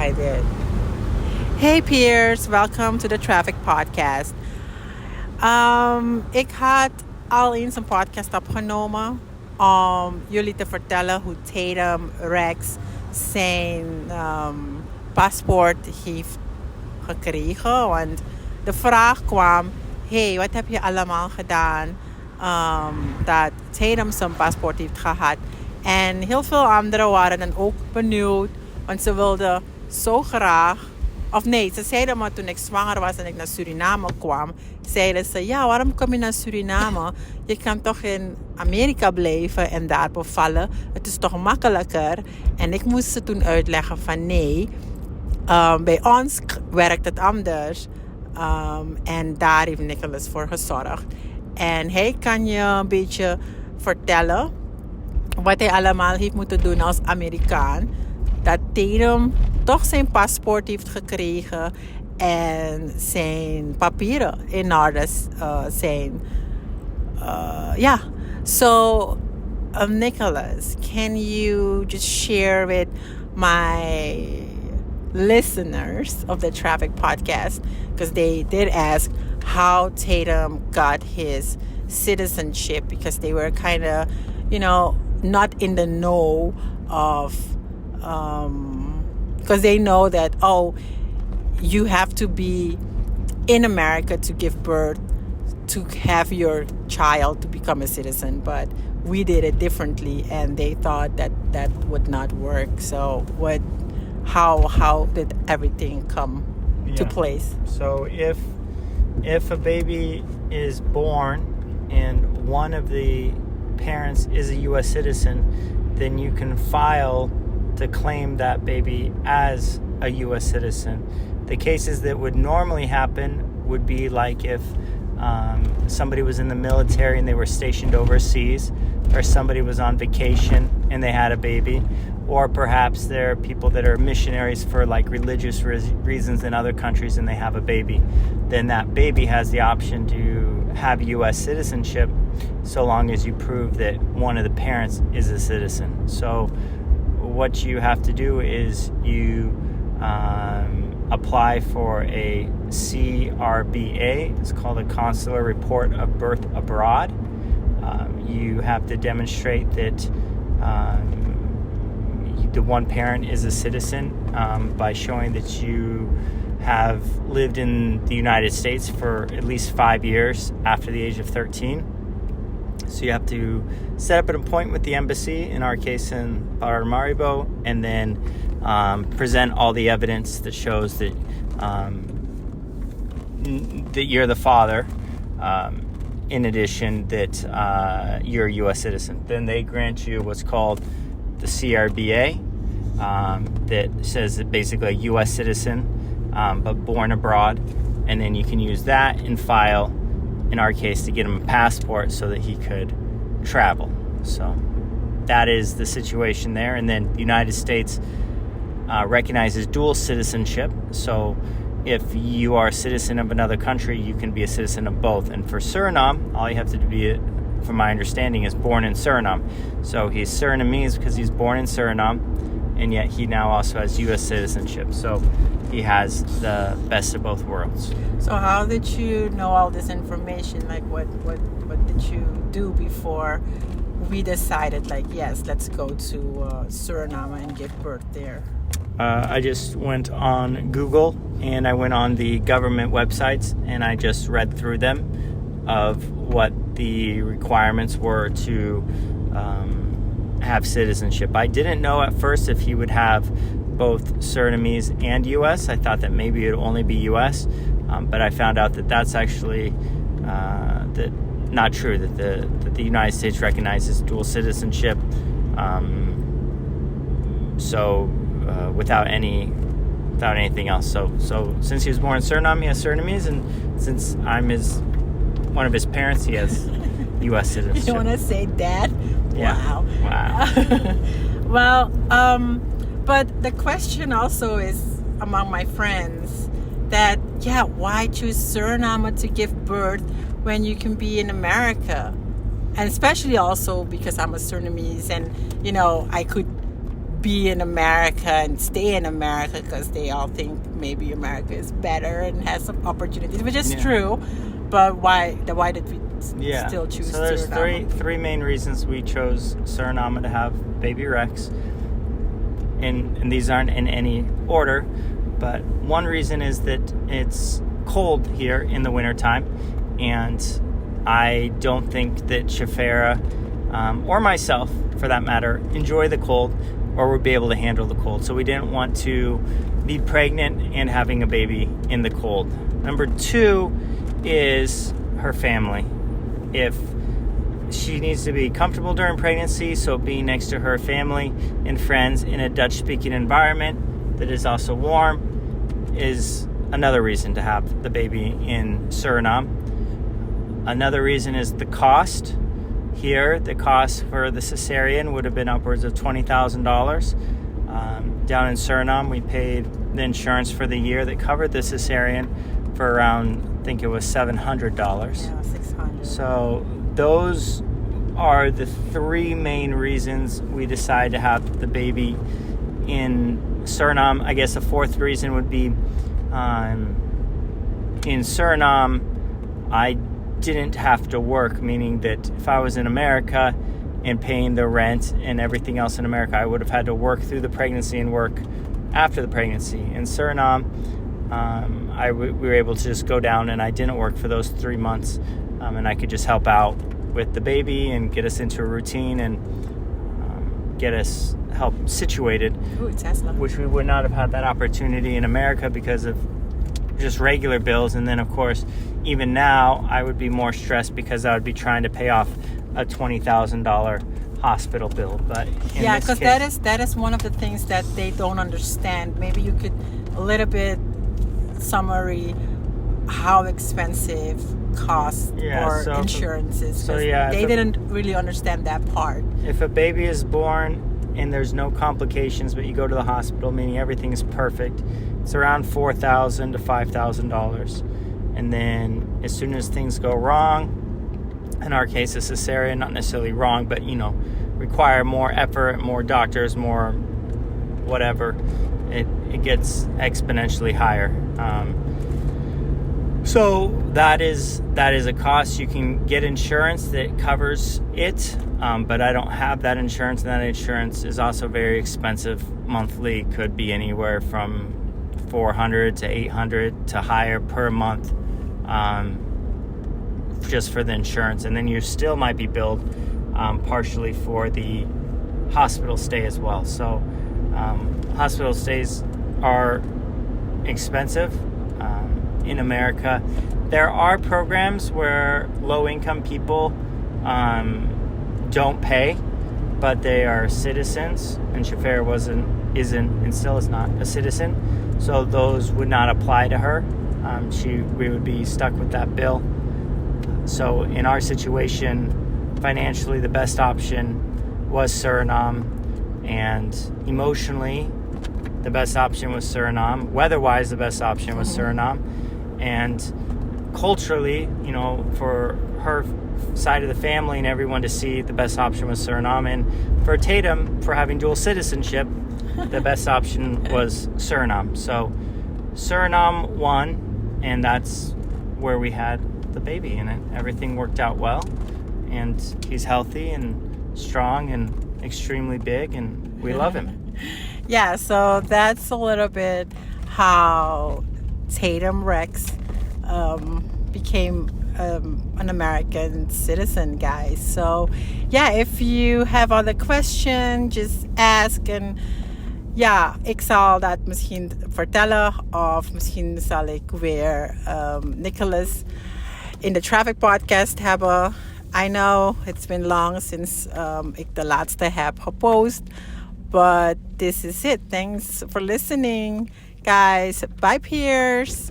I did. Hey peers, welcome to the Traffic Podcast. Ik had al eens een podcast opgenomen om jullie te vertellen hoe T.Rex zijn paspoort heeft gekregen. Want de vraag kwam, hey, wat heb je allemaal gedaan dat Tatum zijn paspoort heeft gehad? En heel veel anderen waren dan ook benieuwd, want ze wilden zo graag. Of nee, ze zeiden maar toen ik zwanger was en ik naar Suriname kwam, zeiden ze, ja, waarom kom je naar Suriname? Je kan toch in Amerika blijven en daar bevallen? Het is toch makkelijker? En ik moest ze toen uitleggen van nee, bij ons werkt het anders. En daar heeft Nicholas voor gezorgd. En hij kan je een beetje vertellen wat hij allemaal heeft moeten doen als Amerikaan. Dat Tatum toch zijn paspoort heeft gekregen en zijn papieren in orde zijn. So, Nicholas, can you just share with my listeners of the Traffic Podcast, because they did ask how Tatum got his citizenship, because they were kind of, not in the know of, because they know that, you have to be in America to give birth to have your child to become a citizen, but we did it differently, and they thought that would not work. So how did everything come to place? So if a baby is born and one of the parents is a U.S. citizen, then you can file to claim that baby as a U.S. citizen. The cases that would normally happen would be like if somebody was in the military and they were stationed overseas, or somebody was on vacation and they had a baby, or perhaps there are people that are missionaries for like religious reasons in other countries and they have a baby. Then that baby has the option to have U.S. citizenship so long as you prove that one of the parents is a citizen. So what you have to do is you apply for a CRBA. It's called a Consular Report of Birth Abroad. You have to demonstrate that the one parent is a citizen by showing that you have lived in the United States for at least 5 years after the age of 13. So you have to set up an appointment with the embassy, in our case in Paramaribo, and then present all the evidence that shows that that you're the father. In addition, that you're a U.S. citizen. Then they grant you what's called the CRBA, that says that basically a U.S. citizen, but born abroad. And then you can use that and file, in our case, to get him a passport so that he could travel. So that is the situation there. And then the United States recognizes dual citizenship. So if you are a citizen of another country, you can be a citizen of both. And for Suriname, all you have to be, from my understanding, is born in Suriname. So he's Surinamese because he's born in Suriname, and yet he now also has U.S. citizenship. So he has the best of both worlds. So how did you know all this information? Like what did you do before we decided, like, yes, let's go to Suriname and give birth there? I just went on Google and I went on the government websites and I just read through them of what the requirements were to have citizenship. I didn't know at first if he would have both Surinamese and U.S. I thought that maybe it would only be U.S., but I found out that that's actually not true, that the United States recognizes dual citizenship. Without anything else. So since he was born in Suriname, he has Surinamese, and since I'm one of his parents, he has U.S. citizenship. You want to say dad? Yeah. Wow. Well, but the question also is among my friends that, why choose Suriname to give birth when you can be in America? And especially also because I'm a Surinamese and, I could be in America and stay in America because they all think maybe America is better and has some opportunities, which is true. But why did we still choose So there's Suriname? three main reasons we chose Suriname to have baby Rex. And these aren't in any order, but one reason is that it's cold here in the wintertime, and I don't think that Shafera, or myself for that matter, enjoy the cold or would be able to handle the cold. So we didn't want to be pregnant and having a baby in the cold. Number two is her family. If she needs to be comfortable during pregnancy, so being next to her family and friends in a Dutch-speaking environment that is also warm is another reason to have the baby in Suriname. Another reason is the cost. Here, the cost for the cesarean would have been upwards of $20,000. Down in Suriname, we paid the insurance for the year that covered the cesarean for around, I think it was $700. Yeah, $600. So those are the three main reasons we decided to have the baby in Suriname. I guess the fourth reason would be in Suriname, I didn't have to work, meaning that if I was in America and paying the rent and everything else in America, I would have had to work through the pregnancy and work after the pregnancy. In Suriname, we were able to just go down and I didn't work for those 3 months, and I could just help out with the baby and get us into a routine and get us help situated. Ooh, Tesla. Which we would not have had that opportunity in America because of just regular bills. And then of course, even now I would be more stressed because I would be trying to pay off a $20,000 hospital bill. But yeah, because that is one of the things that they don't understand. Maybe you could a little bit summary how expensive costs or insurance is. So yeah, they didn't really understand that part. If a baby is born and there's no complications, but you go to the hospital, meaning everything is perfect, it's around $4,000 to $5,000. And then as soon as things go wrong, in our case, a cesarean, not necessarily wrong, but require more effort, more doctors, more whatever, it gets exponentially higher. So that is a cost. You can get insurance that covers it, but I don't have that insurance, and that insurance is also very expensive monthly. Could be anywhere from $400 to $800 to higher per month, just for the insurance. And then you still might be billed partially for the hospital stay as well. So hospital stays are expensive in America. There are programs where low-income people don't pay, but they are citizens, and Shafera isn't and still is not a citizen, so those would not apply to her. We would be stuck with that bill. So in our situation, financially, the best option was Suriname, and emotionally, the best option was Suriname. Weather-wise, the best option was Suriname. And culturally, for her side of the family and everyone to see, the best option was Suriname. And for Tatum, for having dual citizenship, the best option was Suriname. So Suriname won, and that's where we had the baby, and everything worked out well. And he's healthy and strong and extremely big, and we love him. Yeah, so that's a little bit how Tatum Rex became an American citizen, guys. So yeah, if you have other questions, just ask. En ja, ik zal dat misschien vertellen, of misschien zal ik weer Nicholas in de Traffic Podcast hebben. I know it's been long since ik de laatste heb gepost, but this is it. Thanks for listening, guys. Bye, peers.